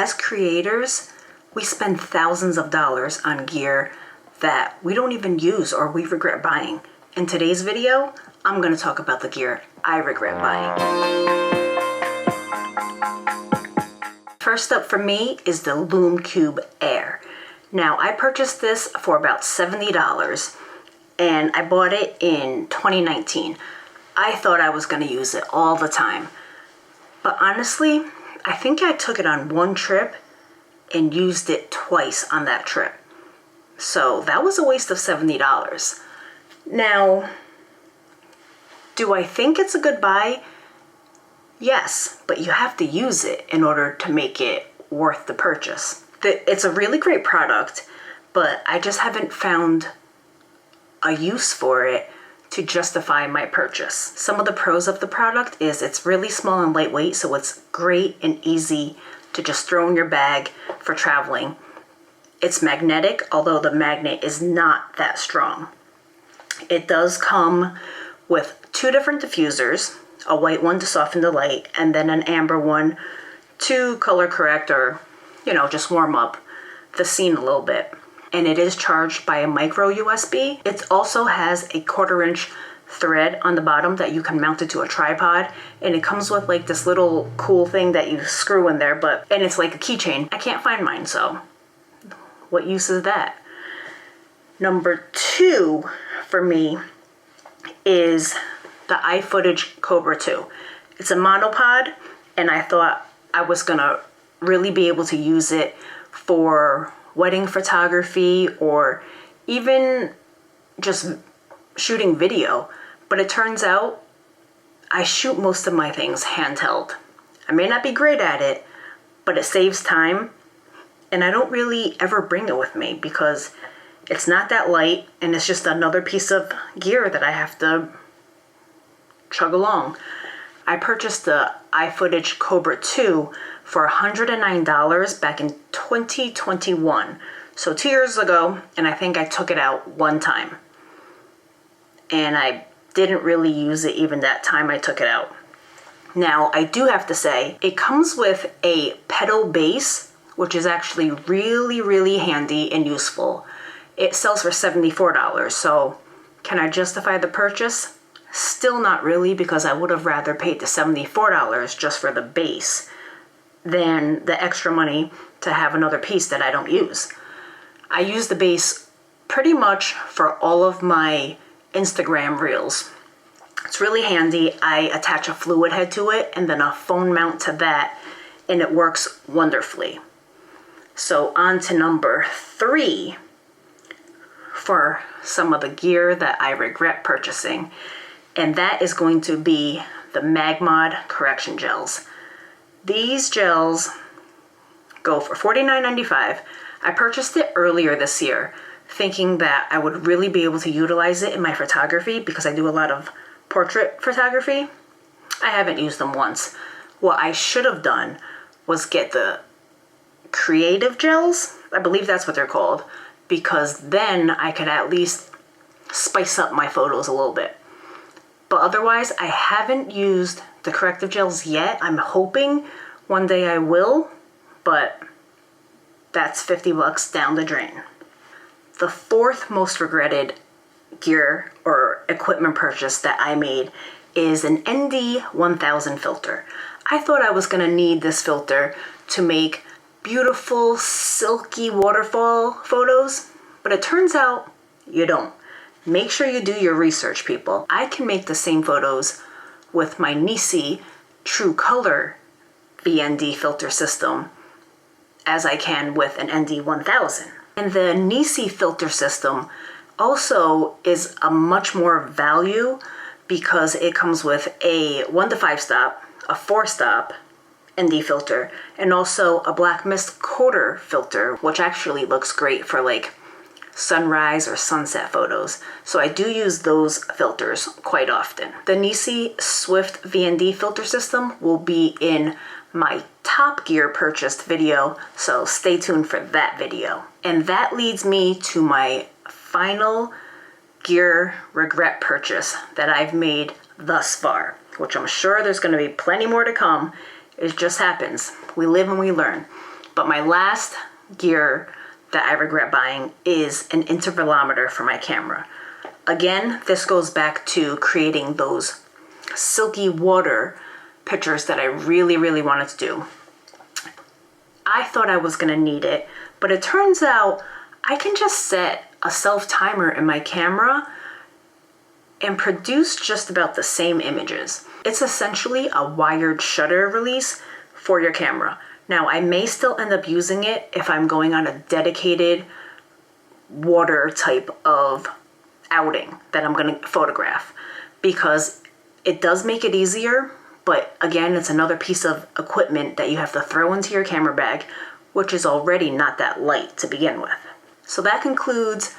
as creators, we spend thousands of dollars on gear that we don't even use or we regret buying. In today's video, I'm going to talk about the gear I regret buying. First up for me is the Loom Cube Air. Now, I purchased this for about $70 and I bought it in 2019. I thought I was going to use it all the time. But honestly, I think I took it on one trip and used it twice on that trip. So that was a waste of $70. Now, do I think it's a good buy? Yes, but you have to use it in order to make it worth the purchase. It's a really great product, but I just haven't found a use for it to justify my purchase. Some of the pros of the product is it's really small and lightweight, so it's great and easy to just throw in your bag for traveling. It's magnetic, although the magnet is not that strong. It does come with 2 different diffusers, a white one to soften the light, and then an amber one to color correct or, just warm up the scene a little bit. And it is charged by a micro USB. It also has a 1/4-inch thread on the bottom that you can mount it to a tripod, and it comes with like this little cool thing that you screw in there, and it's like a keychain. I can't find mine, so what use is that? Number 2 for me is the Footage Cobra 2. It's a monopod, and I thought I was gonna really be able to use it for wedding photography or even just shooting video. But it turns out I shoot most of my things handheld. I may not be great at it, but it saves time, and I don't really ever bring it with me because it's not that light and it's just another piece of gear that I have to chug along. I purchased the Footage Cobra 2 for $109 back in 2021. So 2 years ago, and I think I took it out one time. And I didn't really use it even that time I took it out. Now, I do have to say, it comes with a pedal base, which is actually really, really handy and useful. It sells for $74, so can I justify the purchase? Still not really, because I would have rather paid the $74 just for the base than the extra money to have another piece that I don't use. I use the base pretty much for all of my Instagram reels. It's really handy. I attach a fluid head to it and then a phone mount to that, and it works wonderfully. So on to number 3 for some of the gear that I regret purchasing, and that is going to be the Magmod correction gels. These gels go for $49.95. I purchased it earlier this year, thinking that I would really be able to utilize it in my photography because I do a lot of portrait photography. I haven't used them once. What I should have done was get the creative gels. I believe that's what they're called, because then I could at least spice up my photos a little bit. But otherwise, I haven't used the corrective gels yet. I'm hoping one day I will, but that's $50 down the drain. The 4th most regretted gear or equipment purchase that I made is an ND1000 filter. I thought I was gonna need this filter to make beautiful, silky waterfall photos, but it turns out you don't. Make sure you do your research, people. I can make the same photos with my Nisi True Color VND filter system as I can with an ND1000. And the Nisi filter system also is a much more value because it comes with a 1 to 5 stop, a 4 stop ND filter, and also a black mist coater filter, which actually looks great for like sunrise or sunset photos. So I do use those filters quite often. The Nisi Swift VND filter system will be in my top gear purchased video, so stay tuned for that video. And that leads me to my final gear regret purchase that I've made thus far, which I'm sure there's going to be plenty more to come. It just happens. We live and we learn. But my last gear that I regret buying is an intervalometer for my camera. Again, this goes back to creating those silky water pictures that I really, really wanted to do. I thought I was gonna need it, but it turns out I can just set a self timer in my camera and produce just about the same images. It's essentially a wired shutter release for your camera. Now, I may still end up using it if I'm going on a dedicated water type of outing that I'm gonna photograph, because it does make it easier, but again, it's another piece of equipment that you have to throw into your camera bag, which is already not that light to begin with. So that concludes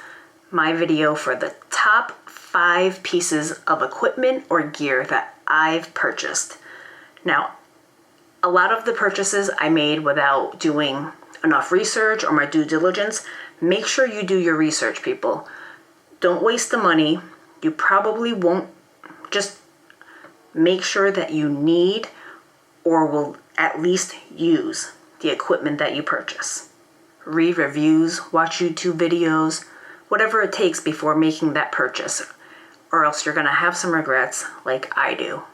my video for the top 5 pieces of equipment or gear that I've purchased. Now, a lot of the purchases I made without doing enough research or my due diligence. Make sure you do your research, people. Don't waste the money. You probably won't. Just make sure that you need or will at least use the equipment that you purchase. Read reviews, watch YouTube videos, whatever it takes before making that purchase, or else you're gonna have some regrets like I do.